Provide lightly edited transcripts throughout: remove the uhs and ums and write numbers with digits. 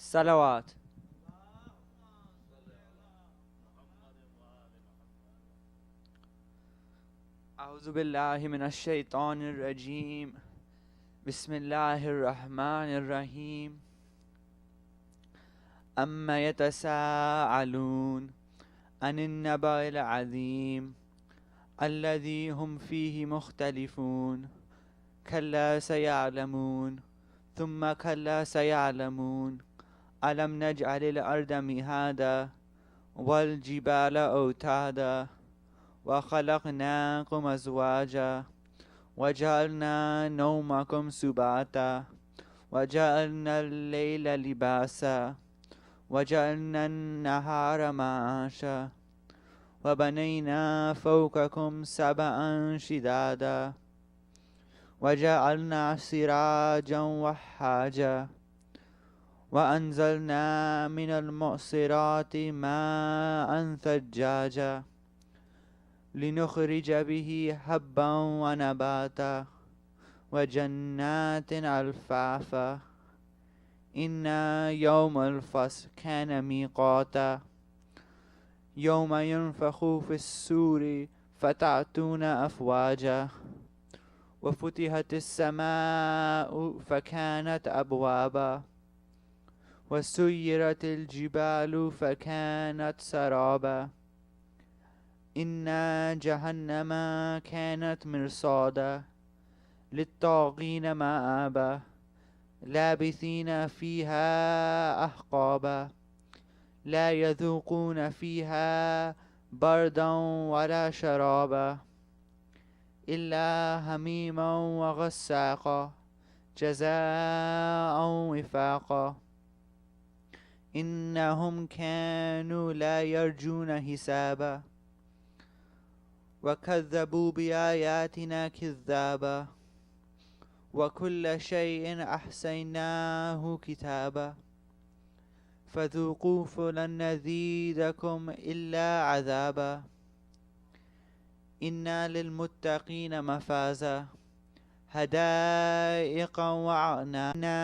صلوات. أعوذ بالله من الشيطان الرجيم. بسم الله الرحمن الرحيم. أما يتساءلون عن النبأ العظيم الذي هم فيه مختلفون كلا سيعلمون ثم كلا سيعلمون ألم نجعل الأرض مهادا والجبال أوتادا وخلقناكم أزواجا وجعلنا نومكم سباتا وجعلنا الليل لباسا وجعلنا النهار معاشا وبنينا فوقكم سبعا شدادا وجعلنا سراجا وحاجا وأنزلنا من المعصرات ماء ثجاجا لنخرج به حبا ونباتا وجنات ألفافا إن يوم الفصل كان ميقاتا يوم ينفخ في السور فتأتون أفواجا وفتحت السماء فكانت أبوابا وسيرت الجبال فكانت سرابا إن جهنم كانت مرصادا للطاغين مآبا لابثين فيها أحقابا لا يذوقون فيها بردا ولا شرابا إلا حميما وغساقا جزاء وفاقا إنهم كانوا لا يرجون حسابا وكذبوا بآياتنا كذابا وكل شيء أحصيناه كتابا فذوقوا فلن نزيدكم إلا عذابا إنا للمتقين مفازا حدائق وعنبا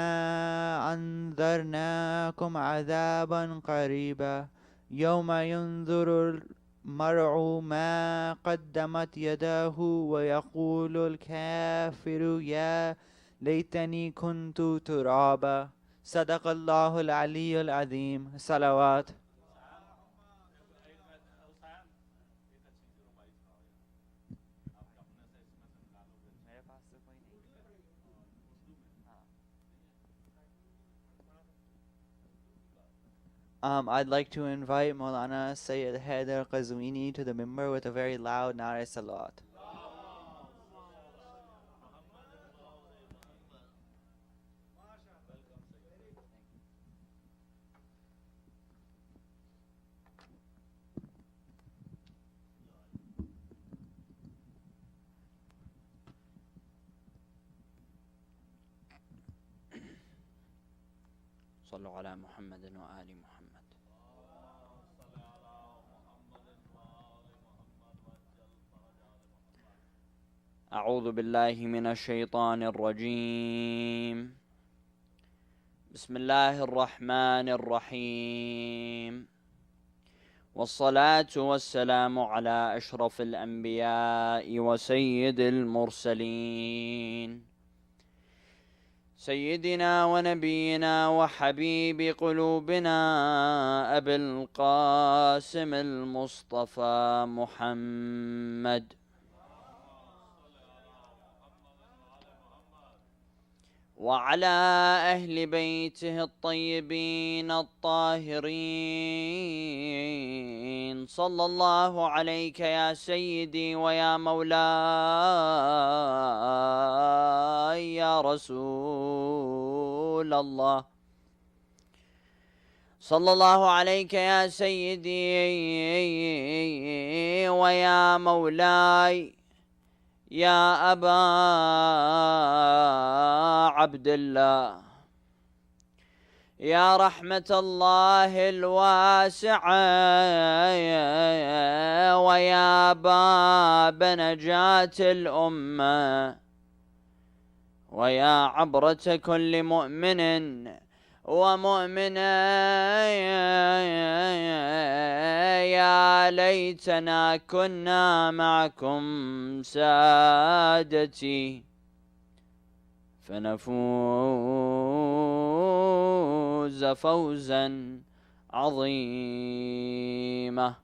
أنذرناكم عذابا قريبا يوم ينظر المرء ما قدمت يداه ويقول الكافر يا ليتني كنت ترابا. صدق الله العلي العظيم. صلوات. I'd like to invite Maulana Syed Haider AlQazwini to the mimbar with a very loud Nare Salat. صلوا على محمد وآل محمد. أعوذ بالله من الشيطان الرجيم. بسم الله الرحمن الرحيم. والصلاة والسلام على أشرف الأنبياء وسيد المرسلين سيدنا ونبينا وحبيب قلوبنا أبي القاسم المصطفى محمد وعلى أهل بيته الطيبين الطاهرين. صلى الله عليك يا سيدي ويا مولاي يا رسول الله. صلى الله عليك يا سيدي ويا مولاي يا أبا عبد الله يا رحمة الله الواسعة ويا باب نجاة الأمة ويا عبرة كل مؤمن ومؤمنا يا ليتنا كنا معكم سادتي فنفوز فوزا عظيما.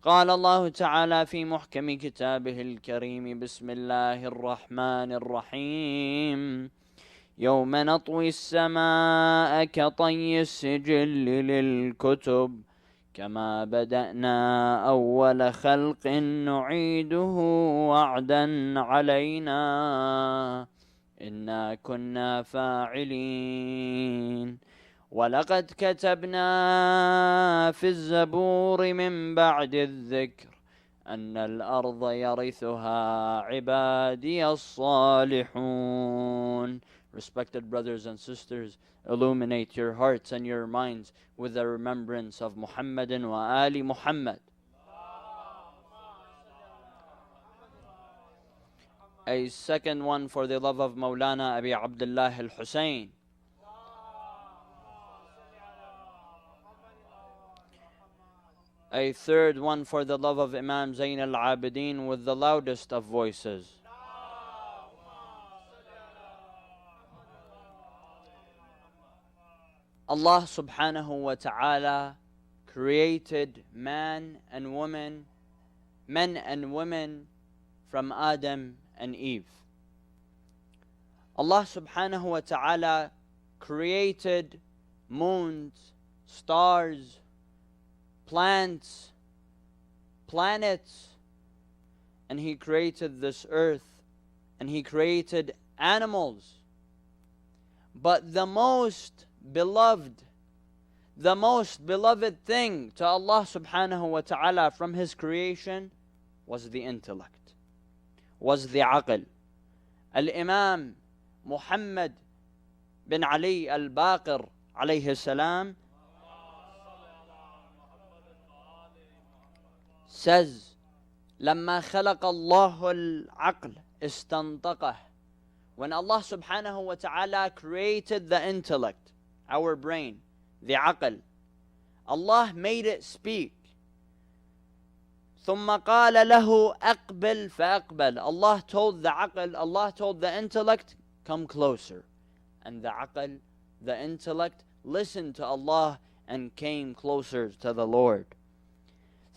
قال الله تعالى في محكم كتابه الكريم: بسم الله الرحمن الرحيم: يوم نطوي السماء كطي السجل للكتب كما بدأنا أول خلق نعيده وعدا علينا إنا كنا فاعلين. ولقد كتبنا في الزبور من بعد الذكر أن الأرض يرثها عبادي الصالحون. Respected brothers and sisters, illuminate your hearts and your minds with the remembrance of Muhammadin wa Ali Muhammad. A second one for the love of Maulana Abi Abdullah al-Hussein. A third one for the love of Imam Zayn al-Abidin with the loudest of voices. Allah subhanahu wa ta'ala created men and women from Adam and Eve. Allah subhanahu wa ta'ala created moons, stars, plants, planets, and He created this earth, and He created animals. But the most beloved thing to Allah subhanahu wa ta'ala from His creation was the intellect, was the aql. Al-Imam Muhammad bin Ali al-Baqir alayhi salam says, لما خلق الله العقل استنطقه. When Allah subhanahu wa ta'ala created the intellect, our brain, the aql, Allah made it speak. ثم قال له أقبل فأقبل. Allah told the aql, Allah told the intellect, come closer. And the aql, the intellect, listened to Allah and came closer to the Lord.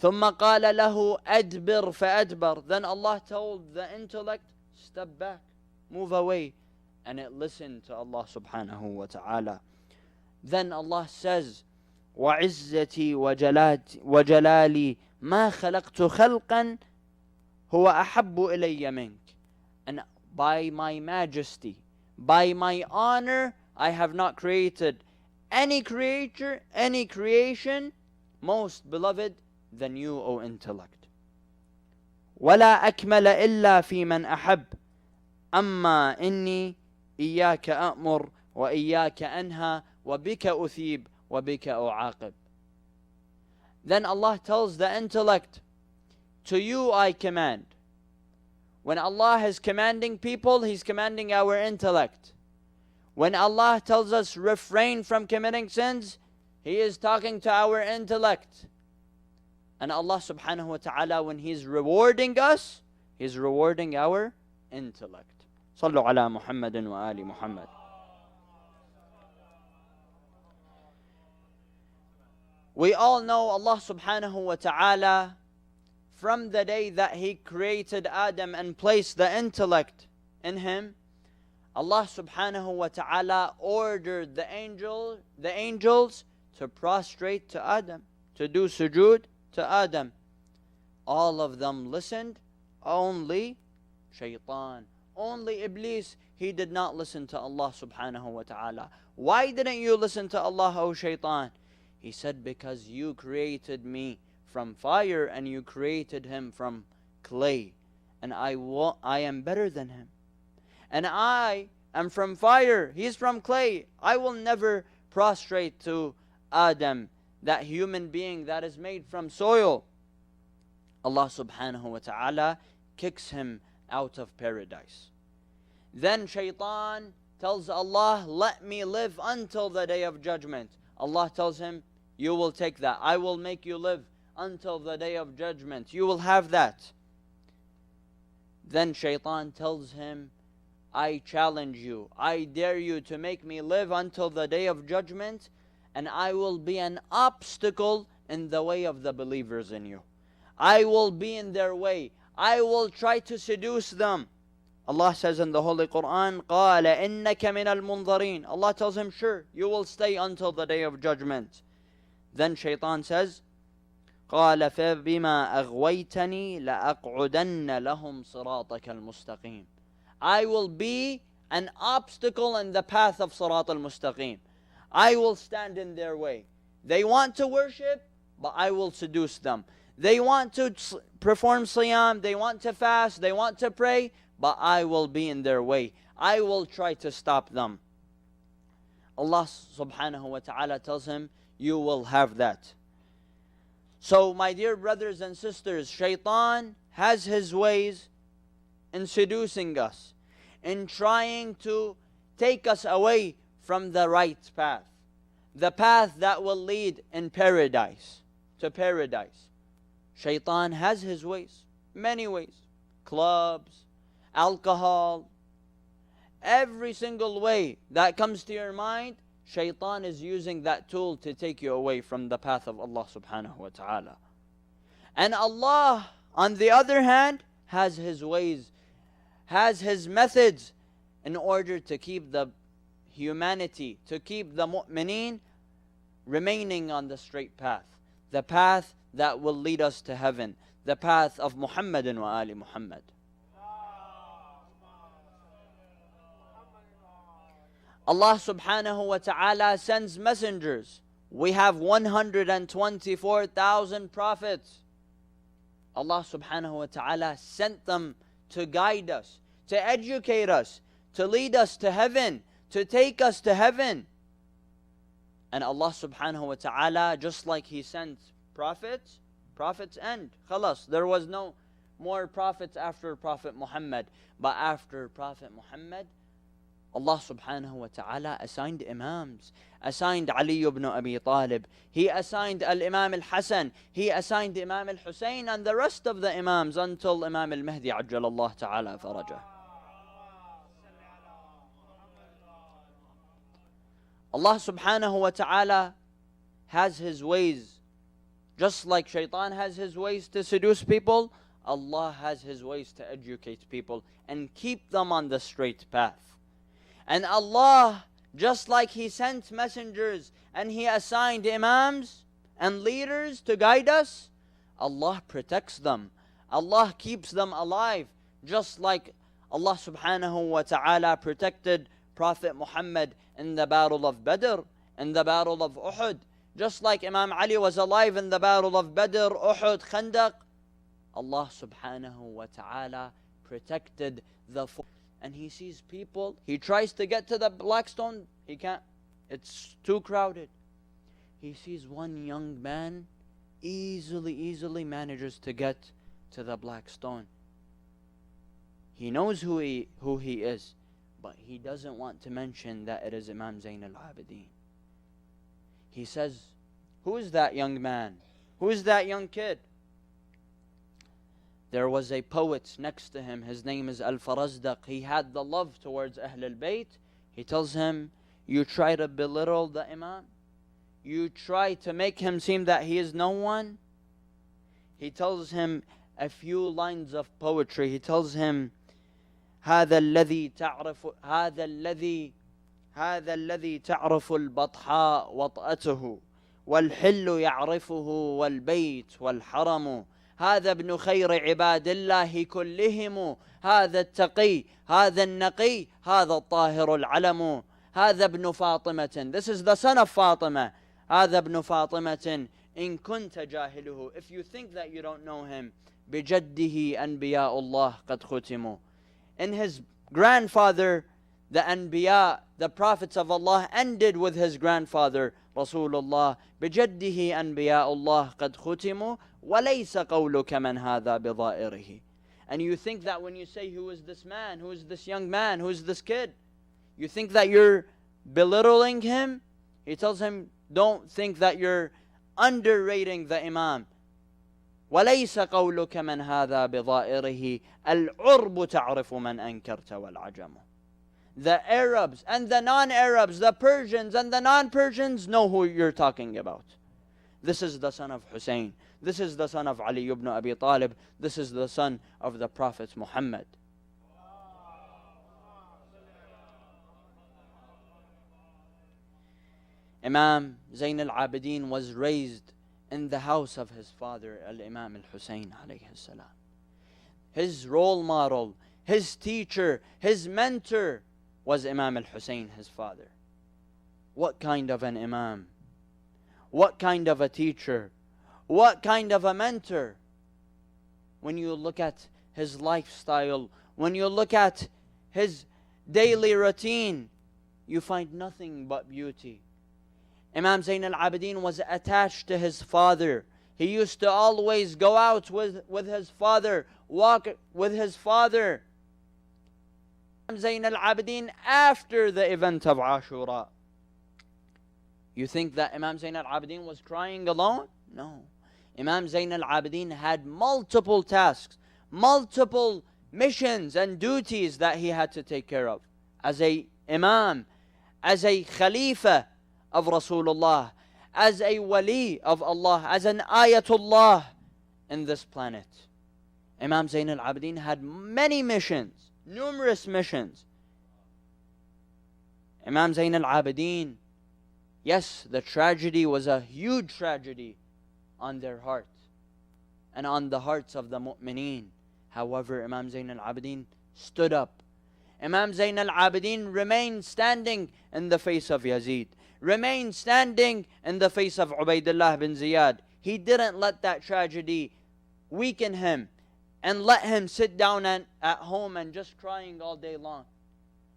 ثم قال له أدبر فأدبر. Then Allah told the intellect, step back, move away. And it listened to Allah subhanahu wa ta'ala. Then Allah says, وعزتي وجلالي ما خلقت خلقا هو أحب إلي منك. And by my majesty, by my honor, I have not created any creature, any creation most beloved than you, O intellect. ولا أكمل إلا في من أحب أما إني إياك أأمر وإياك أنهى وبك أثيب وبك أعاقب. Then Allah tells the intellect, to you I command. When Allah is commanding people, He's commanding our intellect. When Allah tells us refrain from committing sins, He is talking to our intellect. And Allah subhanahu wa ta'ala, when He's rewarding us, He's rewarding our intellect. Sallu ala Muhammadin wa ali Muhammad. We all know Allah subhanahu wa ta'ala, from the day that He created Adam and placed the intellect in him, Allah subhanahu wa ta'ala ordered the angels to prostrate to Adam, to do sujood to Adam. All of them listened, only Shaitan, only Iblis, he did not listen to Allah subhanahu wa ta'ala. Why didn't you listen to Allah, O Shaitan? He said, because you created me from fire and you created him from clay, and I am better than him. And I am from fire, he's from clay. I will never prostrate to Adam, that human being that is made from soil. Allah subhanahu wa ta'ala kicks him out of paradise. Then Shaitan tells Allah, let me live until the day of judgment. Allah tells him, you will take that. I will make you live until the day of judgment. You will have that. Then Shaitan tells him, I challenge you, I dare you to make me live until the day of judgment, and I will be an obstacle in the way of the believers in you. I will be in their way. I will try to seduce them. Allah says in the Holy Quran, قَالَ إِنَّكَ مِنَ الْمُنظَرِينَ. Allah tells him, sure, you will stay until the day of judgment. Then Shaitan says, قَالَ فَبِمَا أَغْوَيْتَنِي لَأَقْعُدَنَّ لَهُمْ صِرَاطَكَ الْمُسْتَقِيمِ. I will be an obstacle in the path of Sirat al-Mustaqim. I will stand in their way. They want to worship, but I will seduce them. They want to perform siyam, they want to fast, they want to pray, but I will be in their way. I will try to stop them. Allah subhanahu wa ta'ala tells him, you will have that. So my dear brothers and sisters, Shaitan has his ways in seducing us, in trying to take us away from the right path, the path that will lead in paradise, to paradise. Shaitan has his ways, many ways. Clubs, alcohol, every single way that comes to your mind, Shaitan is using that tool to take you away from the path of Allah subhanahu wa ta'ala. And Allah, on the other hand, has his ways, has his methods in order to keep the humanity, to keep the mu'mineen remaining on the straight path, the path that will lead us to heaven, the path of Muhammadin wa Ali Muhammad. Allah subhanahu wa ta'ala sends messengers. We have 124,000 prophets. Allah subhanahu wa ta'ala sent them to guide us, to educate us, to lead us to heaven, to take us to heaven. And Allah subhanahu wa ta'ala, just like He sent prophets, prophets end. Khalas, there was no more prophets after Prophet Muhammad. But after Prophet Muhammad, Allah subhanahu wa ta'ala assigned imams, assigned Ali ibn Abi Talib, He assigned Al-Imam Al-Hasan, He assigned Imam Al-Husayn, and the rest of the imams until Imam Al-Mahdi عجل الله تعالى فرجه. Allah subhanahu wa ta'ala has His ways. Just like Shaitan has his ways to seduce people, Allah has His ways to educate people and keep them on the straight path. And Allah, just like He sent messengers and He assigned imams and leaders to guide us, Allah protects them. Allah keeps them alive. Just like Allah subhanahu wa ta'ala protected Prophet Muhammad in the battle of Badr, in the battle of Uhud. Just like Imam Ali was alive in the battle of Badr, Uhud, Khandaq, Allah subhanahu wa ta'ala protected the and He sees people, He tries to get to the Black Stone, he can't, it's too crowded. He sees one young man, easily manages to get to the Black Stone. He knows who he is, but he doesn't want to mention that it is Imam Zayn al-Abidin. He says, who is that young man? Who is that young kid? There was a poet next to him. His name is Al-Farazdaq. He had the love towards Ahl al-Bayt. He tells him, you try to belittle the Imam? You try to make him seem that he is no one? He tells him a few lines of poetry. He tells him, هذا الذي تعرف البطحاء وطأته والحل يعرفه والبيت والحرم هذا ابن خير عباد الله كلهم هذا التقي هذا النقي هذا الطاهر العلم هذا ابن فاطمة. This is the son of Fatima. هذا ابن فاطمة إن كنت جاهله. If you think that you don't know him, بجده أنبياء الله قد ختموا. In his grandfather, the Anbiya, the prophets of Allah, ended with his grandfather, Rasulullah. بجده أنبياء الله قد ختموا وليس قولك من هذا بضائره. And you think that when you say, who is this man, who is this young man, who is this kid, You think that you're belittling him? He tells him, don't think that you're underrating the Imam. وليس قولك من هذا بظائره العرب تعرف من أنكرت والعجم. The Arabs and the non-Arabs, the Persians and the non-Persians know who you're talking about. This is the son of Hussein. This is the son of Ali ibn Abi Talib. This is the son of the Prophet Muhammad. Imam Zayn al-Abidin was raised in the house of his father, Al-Imam al-Hussein alayhi salam. His role model, his teacher, his mentor was Imam al-Hussein, his father. What kind of an Imam? What kind of a teacher? What kind of a mentor? When you look at his lifestyle, when you look at his daily routine, you find nothing but beauty. Imam Zayn al-Abidin was attached to his father. He used to always go out with his father, walk with his father. Imam Zayn al-Abidin after the event of Ashura. You think that Imam Zayn al-Abidin was crying alone? No. Imam Zayn al-Abidin had multiple tasks, multiple missions and duties that he had to take care of. As a Imam, as a Khalifa of Rasulullah, as a Wali of Allah, as an Ayatullah in this planet. Imam Zayn al-Abidin had many missions, numerous missions. Imam Zayn al-Abidin, yes, the tragedy was a huge tragedy on their heart and on the hearts of the mu'mineen. However, Imam Zayn al-Abidin stood up. Imam Zayn al-Abidin remained standing in the face of Yazid, remained standing in the face of Ubaidullah bin Ziyad. He didn't let that tragedy weaken him and let him sit down at home and just crying all day long.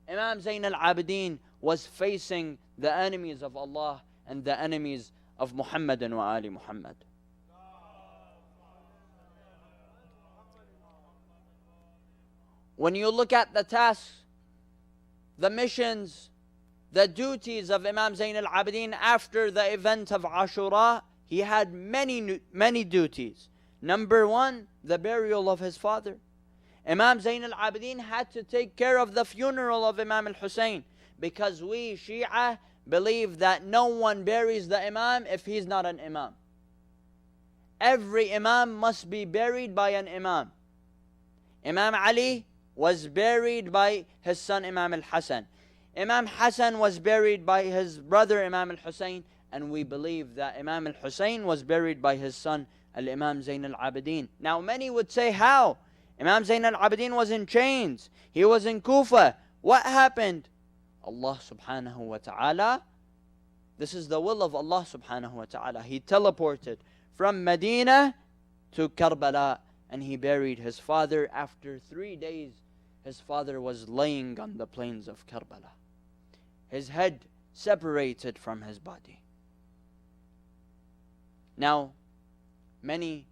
Imam Zayn al-Abidin was facing the enemies of Allah and the enemies of Muhammad and wa Ali Muhammad. When you look at the tasks, the missions, the duties of Imam Zayn al-Abidin after the event of Ashura, he had many duties. Number one, the burial of his father. Imam Zayn al-Abidin had to take care of the funeral of Imam al-Hussein, because we Shia believe that no one buries the Imam if he's not an Imam. Every Imam must be buried by an Imam. Imam Ali was buried by his son Imam al-Hasan. Imam Hassan was buried by his brother Imam al-Hussein, and we believe that Imam al-Hussein was buried by his son Al-Imam Zayn al-Abidin. Now many would say, how? Imam Zayn al-Abidin was in chains. He was in Kufa. What happened? Allah subhanahu wa ta'ala, this is the will of Allah subhanahu wa ta'ala. He teleported from Medina to Karbala, and he buried his father. After 3 days, his father was laying on the plains of Karbala, his head separated from his body. Now, many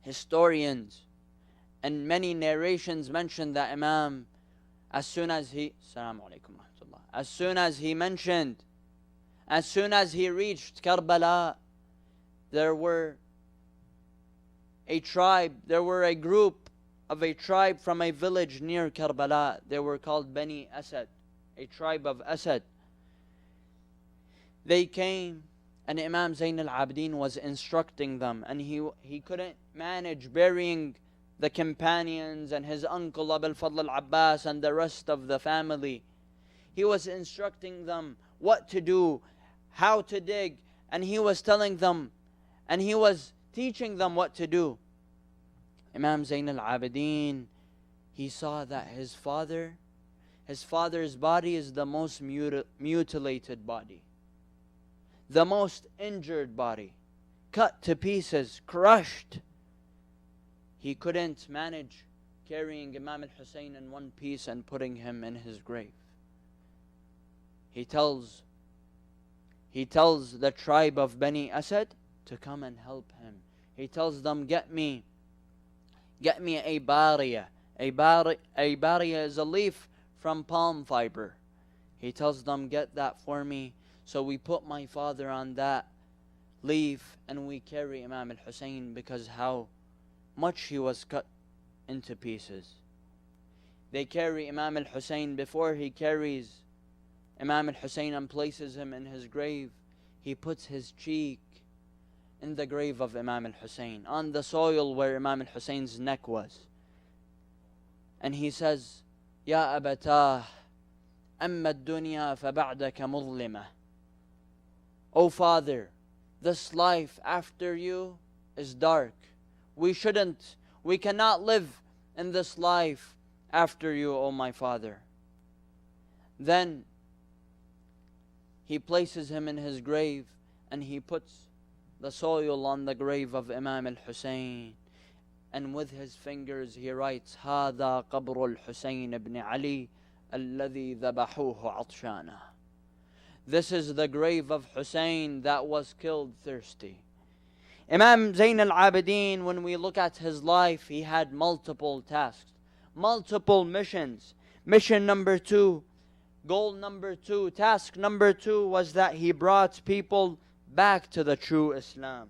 historians and many narrations mention that Imam, as soon as he reached Karbala, there were a group of a tribe from a village near Karbala. They were called Bani Asad, a tribe of Asad. They came, and Imam Zayn al-Abidin was instructing them, and he couldn't manage burying the companions and his uncle Abu al-Fadl al-Abbas and the rest of the family. He was instructing them what to do, how to dig, and he was telling them, and he was teaching them what to do. Imam Zayn al-Abidin, he saw that his father's body is the most mutilated body, the most injured body, cut to pieces, crushed. He couldn't manage carrying Imam al-Hussein in one piece and putting him in his grave. He tells the tribe of Bani Asad to come and help him. He tells them, get me a bariya. A bariya is a leaf from palm fiber. He tells them, get that for me. So we put my father on that leaf and we carry Imam al-Hussein because how much he was cut into pieces. They carry Imam al-Hussein. Before he carries Imam al-Hussein and places him in his grave, he puts his cheek in the grave of Imam al-Hussein, on the soil where Imam al-Hussein's neck was. And he says, Ya abatah, amma ad-dunya fa ba'daka mudlima. O father, this life after you is dark. We cannot live in this life after you, O my father. Then he places him in his grave and he puts the soil on the grave of Imam al-Hussein. And with his fingers he writes, هذا قبر الحسين بن علي الذي ذبحوه عطشانا. This is the grave of Hussein that was killed thirsty. Imam Zayn al-Abidin, when we look at his life, he had multiple tasks, multiple missions. Mission number 2, goal number 2, task number 2 was that he brought people back to the true Islam.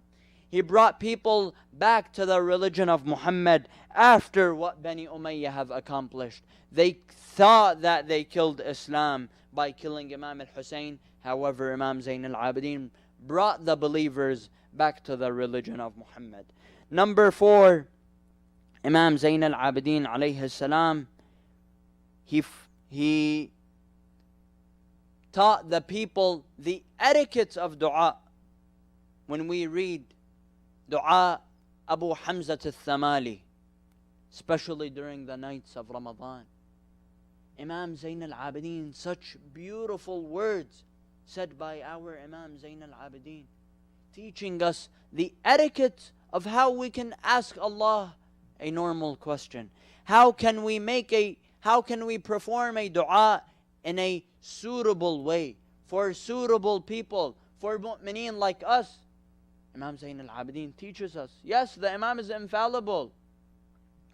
He brought people back to the religion of Muhammad after what Bani Umayyah have accomplished. They thought that they killed Islam by killing Imam al-Hussein. However, Imam Zayn al-Abidin brought the believers back to the religion of Muhammad. Number 4, Imam Zayn al-Abidin alayhi salam, he taught the people the etiquette of dua. When we read dua Abu Hamza al-Thamali, especially during the nights of Ramadan, Imam Zayn al-Abidin, such beautiful words said by our Imam Zayn al-Abidin, teaching us the etiquette of how we can ask Allah a normal question. How can we perform a dua in a suitable way for suitable people, for mu'mineen like us? Imam Zayn al-Abidin teaches us. Yes, the Imam is infallible.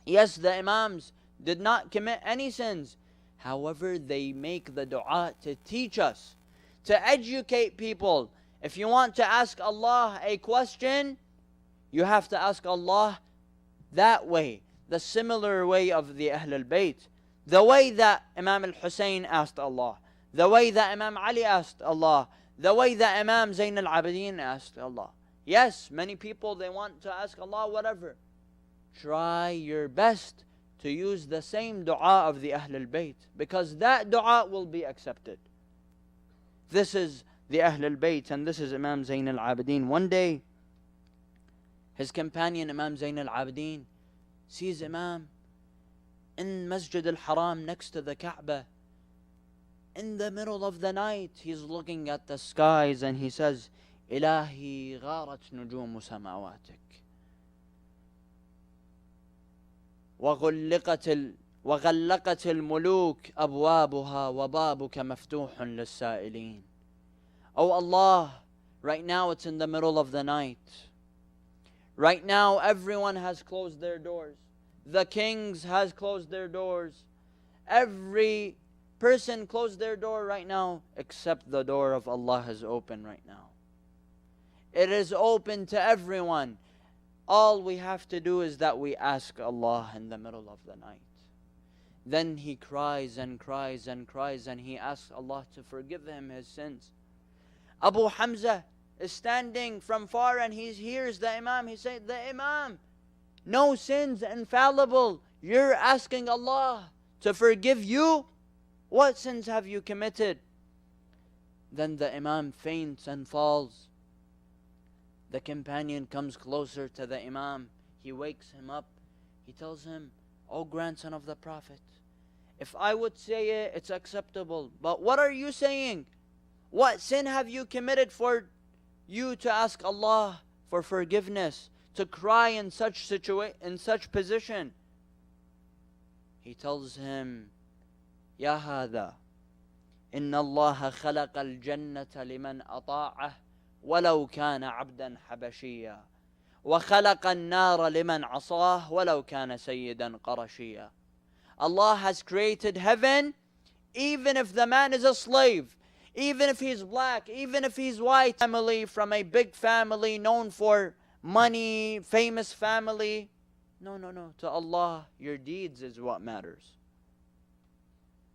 Yes, the Imams did not commit any sins. However, they make the dua to teach us, to educate people. If you want to ask Allah a question, you have to ask Allah that way, the similar way of the Ahl al-Bayt, the way that Imam al-Hussein asked Allah, the way that Imam Ali asked Allah, the way that Imam Zayn al-Abidin asked Allah. Yes, many people, they want to ask Allah whatever. Try your best to use the same dua of the Ahl al-Bayt, because that dua will be accepted. This is the Ahl al-Bayt, and this is Imam Zayn al-Abidin. One day, his companion Imam Zayn al-Abidin sees Imam in Masjid al-Haram next to the Kaaba. In the middle of the night, he's looking at the skies and he says, إلهي غارت نجوم سماواتك وغلقت الملوك أبوابها وبابك مفتوح للسائلين. Oh Allah, right now it's in the middle of the night. Right now everyone has closed their doors. The kings has closed their doors. Every person closed their door right now, except the door of Allah is open right now. It is open to everyone. All we have to do is that we ask Allah in the middle of the night. Then he cries and cries and cries and he asks Allah to forgive him his sins. Abu Hamza is standing from far and he hears the Imam. He said, the Imam, no sins, infallible. You're asking Allah to forgive you? What sins have you committed? Then the Imam faints and falls. The companion comes closer to the Imam. He wakes him up. He tells him, O grandson of the Prophet, if I would say it, it's acceptable. But what are you saying? What sin have you committed for you to ask Allah for forgiveness, to cry in such position? He tells him, Ya hada, inna Allah khalaqa al-jannata liman ata'ah ولو كان عبدا حبشيا وخلق النار لمن عصاه ولو كان سيدا قرشيا. Allah has created heaven even if the man is a slave, even if he's black, even if he's white, family from a big family known for money, famous family. No, no, no. To Allah, your deeds is what matters.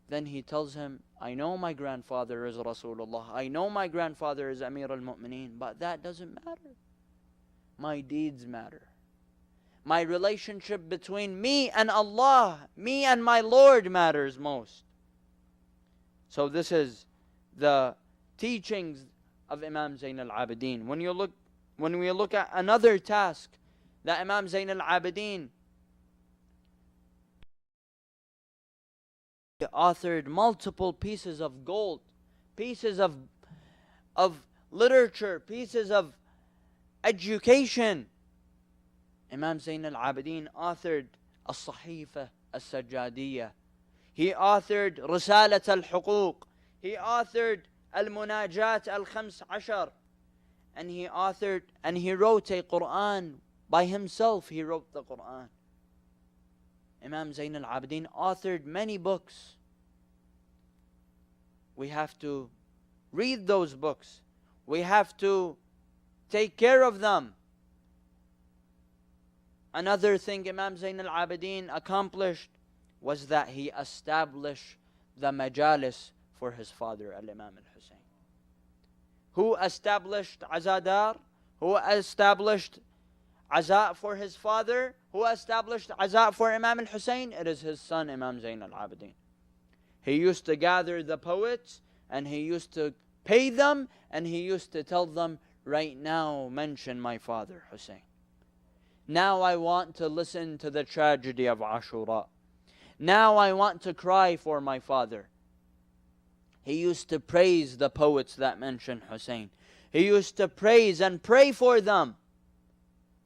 Then he tells him, I know my grandfather is Rasulullah. I know my grandfather is Amir al-Mu'mineen, but that doesn't matter. My deeds matter. My relationship between me and Allah, me and my Lord matters most. So this is the teachings of Imam Zayn al-Abidin. When we look at another task that Imam Zayn al-Abidin authored, multiple pieces of gold, pieces of literature, pieces of education. Imam Zayn al-Abidin authored As-Sahifa As-Sajjadiyya. He authored Risalat al-Huquq. He authored Al-Munajat al-Khams Ashar. And he wrote a Quran by himself. He wrote the Quran. Imam Zayn al-Abidin authored many books. We have to read those books. We have to take care of them. Another thing Imam Zayn al-Abidin accomplished was that he established the Majlis for his father, Al-Imam al-Hussein. Who established Azadar? Who established Aza for his father? Who established Aza for Imam al-Hussein? It is his son, Imam Zayn al-Abidin. He used to gather the poets, and he used to pay them, and he used to tell them, right now mention my father, Hussein. Now I want to listen to the tragedy of Ashura. Now I want to cry for my father. He used to praise the poets that mention Hussein. He used to praise and pray for them,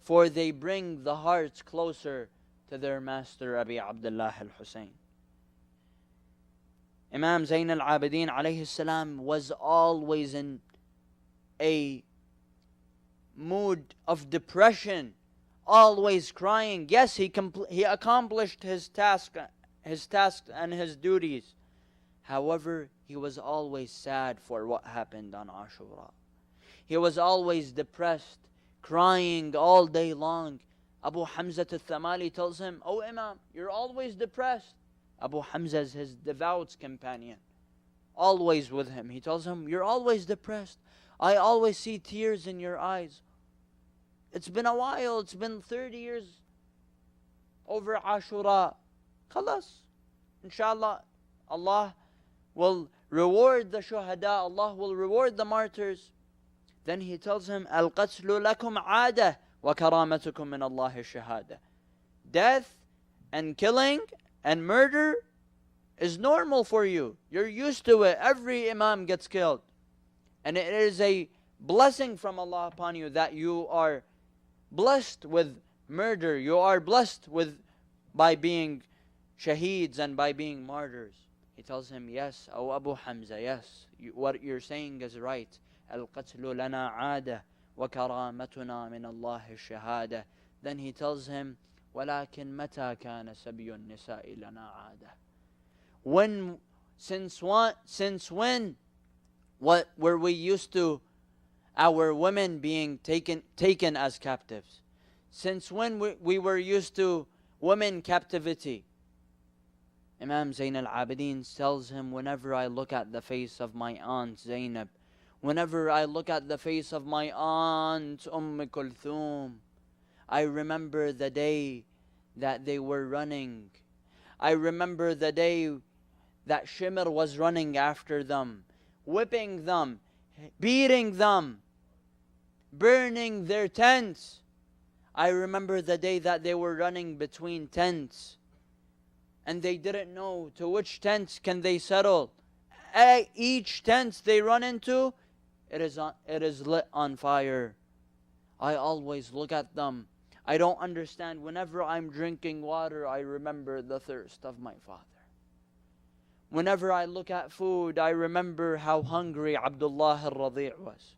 for they bring the hearts closer to their master, Abi Abdullah al-Hussein. Imam Zayn al-Abidin alayhi salam was always in a mood of depression, always crying. Yes, he accomplished his task and his duties. However, he was always sad for what happened on Ashura. He was always depressed, crying all day long. Abu Hamza al-Thamali tells him, "Oh Imam, you're always depressed." Abu Hamza is his devout companion, always with him. He tells him, "You're always depressed. I always see tears in your eyes. It's been a while. It's been 30 years over Ashura. Khalas. Inshallah, Allah will reward the shuhada. Allah will reward the martyrs." Then he tells him, "Al-qatlu lakum aada wa karamatukum min Allah shahada." Death and killing and murder is normal for you. You're used to it. Every imam gets killed. And it is a blessing from Allah upon you that you are blessed with murder. You are blessed by being shaheeds and by being martyrs. He tells him, "Yes, O Abu Hamza, yes, what you're saying is right. Al-qatlu lana aada wa karamatuna min Allah shahada." Then he tells him, "Walakin mata kana sabiyu nisa'i lana aada." Since when what were we used to our women being taken as captives? Since when we were used to women captivity? Imam Zayn al-Abidin tells him, "Whenever I look at the face of my aunt Zainab, whenever I look at the face of my aunt Kulthum, I remember the day that they were running. I remember the day that Shimr was running after them, whipping them, beating them, burning their tents. I remember the day that they were running between tents, and they didn't know to which tents can they settle. Each tent they run into, it is lit on fire. I always look at them. I don't understand. Whenever I'm drinking water, I remember the thirst of my father. Whenever I look at food, I remember how hungry Abdullah al-Radi' was.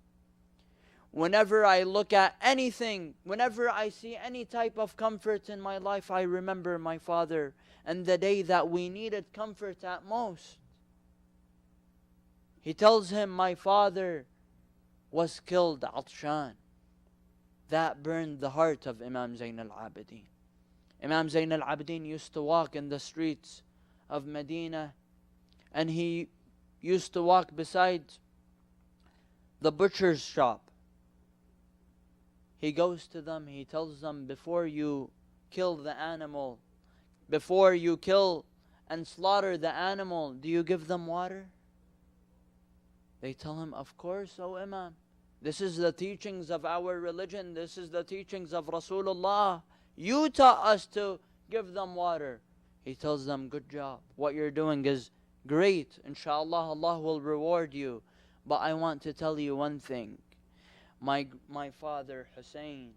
Whenever I look at anything, whenever I see any type of comfort in my life, I remember my father and the day that we needed comfort at most. He tells him, my father was killed Atshan. That burned the heart of Imam Zayn al-Abidin. Imam Zayn al-Abidin used to walk in the streets of Medina, and he used to walk beside the butcher's shop. He goes to them, he tells them, before you kill the animal, before you kill and slaughter the animal, do you give them water? They tell him, of course, O Imam. This is the teachings of our religion. This is the teachings of Rasulullah. You taught us to give them water. He tells them, good job. What you're doing is great. Inshallah, Allah will reward you. But I want to tell you one thing. My father, Hussein,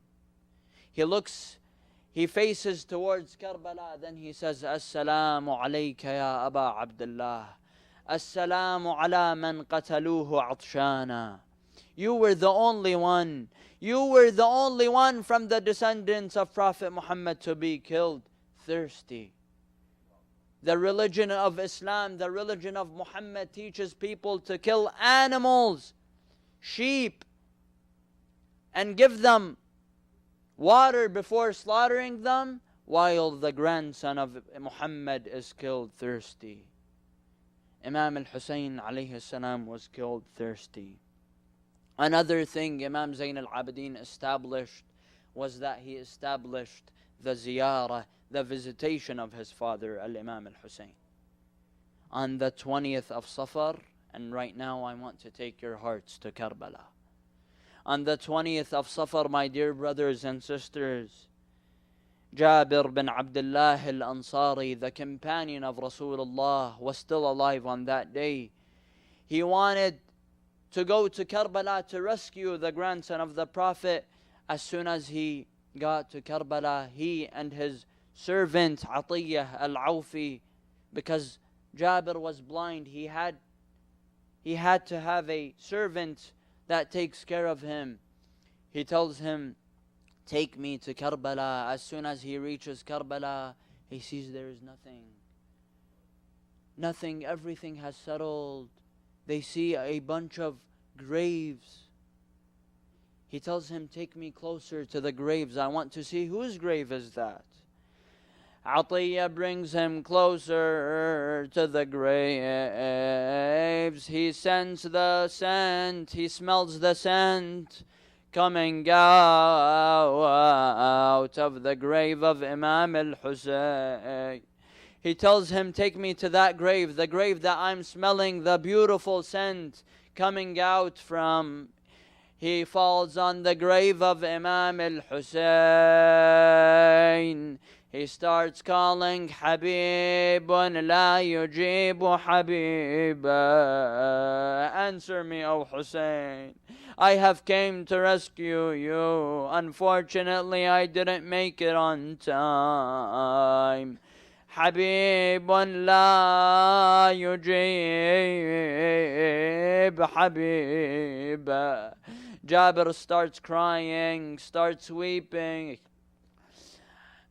he faces towards Karbala, then he says, Assalamu alayka ya Aba Abdullah. Assalamu ala man qataluhu atshana. You were the only one. You were the only one from the descendants of Prophet Muhammad to be killed thirsty. The religion of Islam, the religion of Muhammad teaches people to kill animals, sheep, and give them water before slaughtering them, while the grandson of Muhammad is killed thirsty. Imam al-Hussein alayhi salam was killed thirsty. Another thing Imam Zayn al-Abidin established was that he established the ziyarah, the visitation of his father, al-Imam al-Hussein. On the 20th of Safar, and right now I want to take your hearts to Karbala. On the 20th of Safar, my dear brothers and sisters, Jabir bin Abdullah al-Ansari, the companion of Rasulullah, was still alive on that day. He wanted to go to Karbala to rescue the grandson of the Prophet. As soon as he got to Karbala, he and his servant Atiyah al-Awfi, because Jabir was blind, he had to have a servant that takes care of him. He tells him, take me to Karbala. As soon as he reaches Karbala, he sees there is nothing. Nothing, everything has settled. They see a bunch of graves. He tells him, take me closer to the graves. I want to see whose grave is that. Atiyah brings him closer to the graves. He sends the scent. He smells the scent coming out of the grave of Imam al-Hussein. He tells him, take me to that grave, the grave that I'm smelling the beautiful scent coming out from. He falls on the grave of Imam al-Hussein. He starts calling, Habibun la yujibu Habiba. Answer me, O Hussein. I have came to rescue you. Unfortunately, I didn't make it on time. Habibun la yujib Habiba. Jabir starts crying, starts weeping.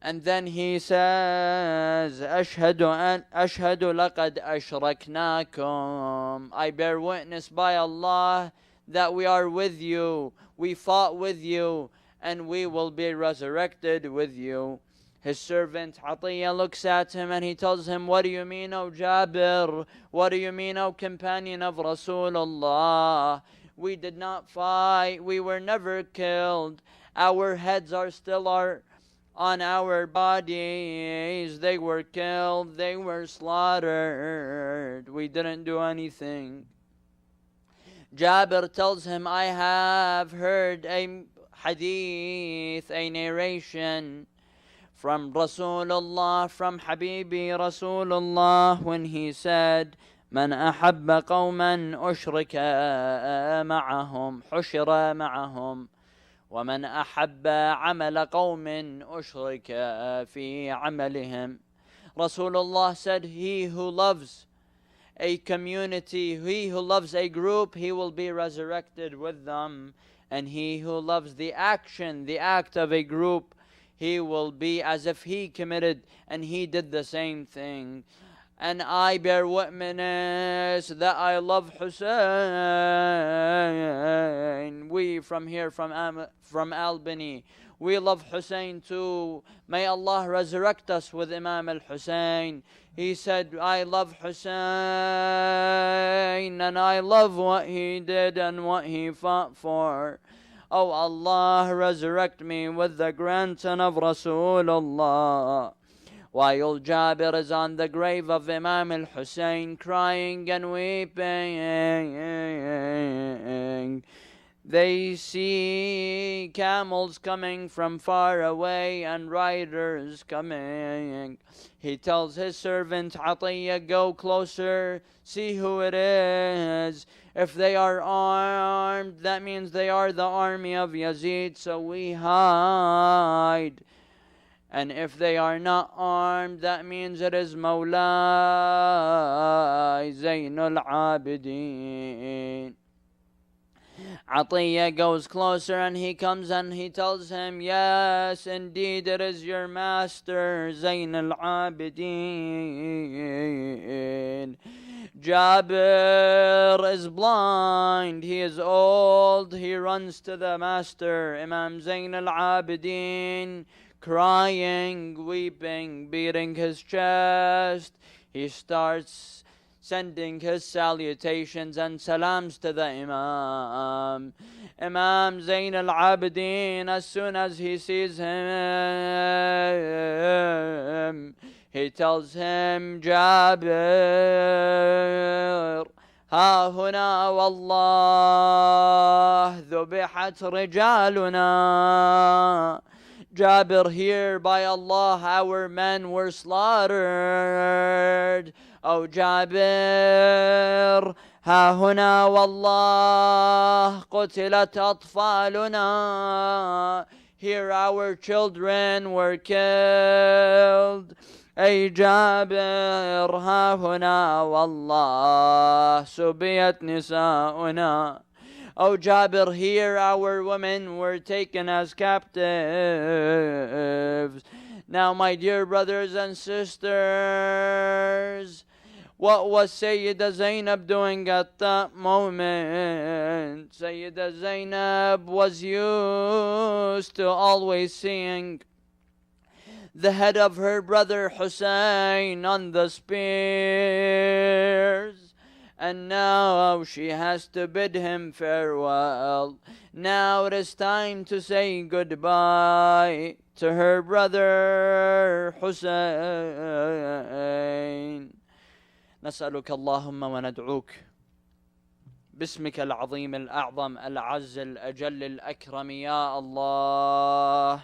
And then he says, Ashhadu laqad ashraknakum. I bear witness by Allah that we are with you. We fought with you, and we will be resurrected with you. His servant Atiyah looks at him and he tells him, what do you mean, O Jabir? What do you mean, O companion of Rasulullah? We did not fight. We were never killed. Our heads are still on our bodies. They were killed. They were slaughtered. We didn't do anything. Jabir tells him, I have heard a hadith, a narration from Rasulullah, from Habibi Rasulullah, when he said, من أحب قوما أشرك معهم حشر معهم ومن أحب عمل قوم أشرك في عملهم. Rasulullah said, he who loves a community, he who loves a group, he will be resurrected with them. And he who loves the action, the act of a group, he will be as if he committed and he did the same thing. and I bear witness that I love Hussein. We from here, from Albany, we love Hussein too. May Allah resurrect us with Imam al-Hussein. He said, I love Hussein and I love what he did and what he fought for. Oh Allah, resurrect me with the grandson of Rasulullah. While Jabir is on the grave of Imam al-Hussein crying and weeping, they see camels coming from far away and riders coming. He tells his servant Atiyah, go closer, see who it is. If they are armed, that means they are the army of Yazid, so we hide. And if they are not armed, that means it is Mawlai Zainul Abidin. Atiyah goes closer and he comes and he tells him, yes, indeed it is your master, Zain al-Abidin. Jabir is blind, he is old, he runs to the master, Imam Zain al-Abidin, crying, weeping, beating his chest. He starts sending his salutations and salams to the Imam. Imam Zain al-Abidin, as soon as he sees him, he tells him, Jabir, ها هنا والله ذبحت رجالنا. Jabir, here by Allah our men were slaughtered. Oh Jabir, ها هنا والله قتلت أطفالنا. Here our children were killed. أي جابر ها هنا والله سبيت نساؤنا. Oh Jabir, here our women were taken as captives. Now my dear brothers and sisters, what was Sayyida Zainab doing at that moment? Sayyida Zainab was used to always seeing the head of her brother Hussein on the spears. And now she has to bid him farewell. Now it is time to say goodbye to her brother Hussein. نسألك اللهم وندعوك باسمك العظيم الأعظم الأعز الأجل الأكرم يا الله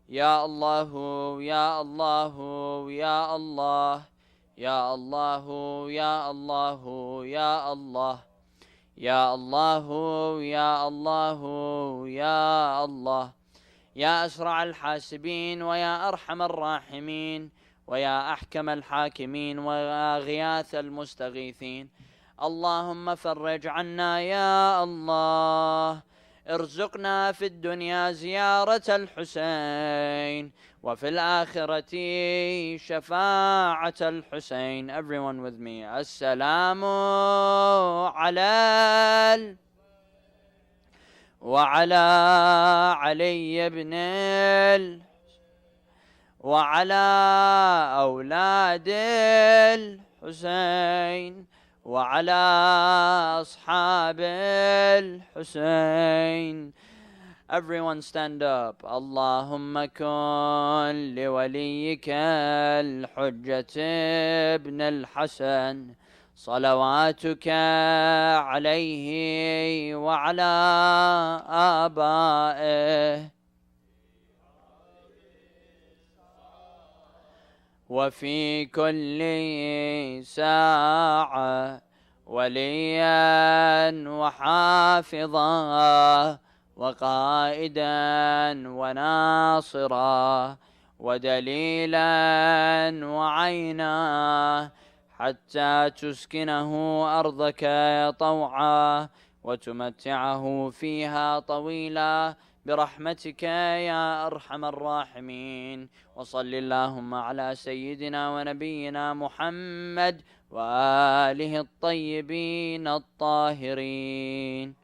يا الله يا الله يا الله يا الله يا الله يا الله يا الله يا الله يا الله يا أسرع الحاسبين ويا أرحم الراحمين ويا أحكم الحاكمين ويا غياث المستغيثين. اللهم فرج عنا يا الله. ارزقنا في الدنيا زيارة الحسين وفي الآخرة شفاعة الحسين. Everyone with me. السلام على وعلى علي بن وعلى أولاد الحسين وعلى أصحاب الحسين. Everyone stand up. اللهم كن لوليك الحجة ابن الحسن صلواتك عليه وعلى آبائه وفي كل ساعة وليا وحافظا وقائدا وناصرا ودليلا وعينا حتى تسكنه أرضك طوعا وتمتعه فيها طويلا برحمتك يا أرحم الراحمين. وصل اللهم على سيدنا ونبينا محمد وآله الطيبين الطاهرين.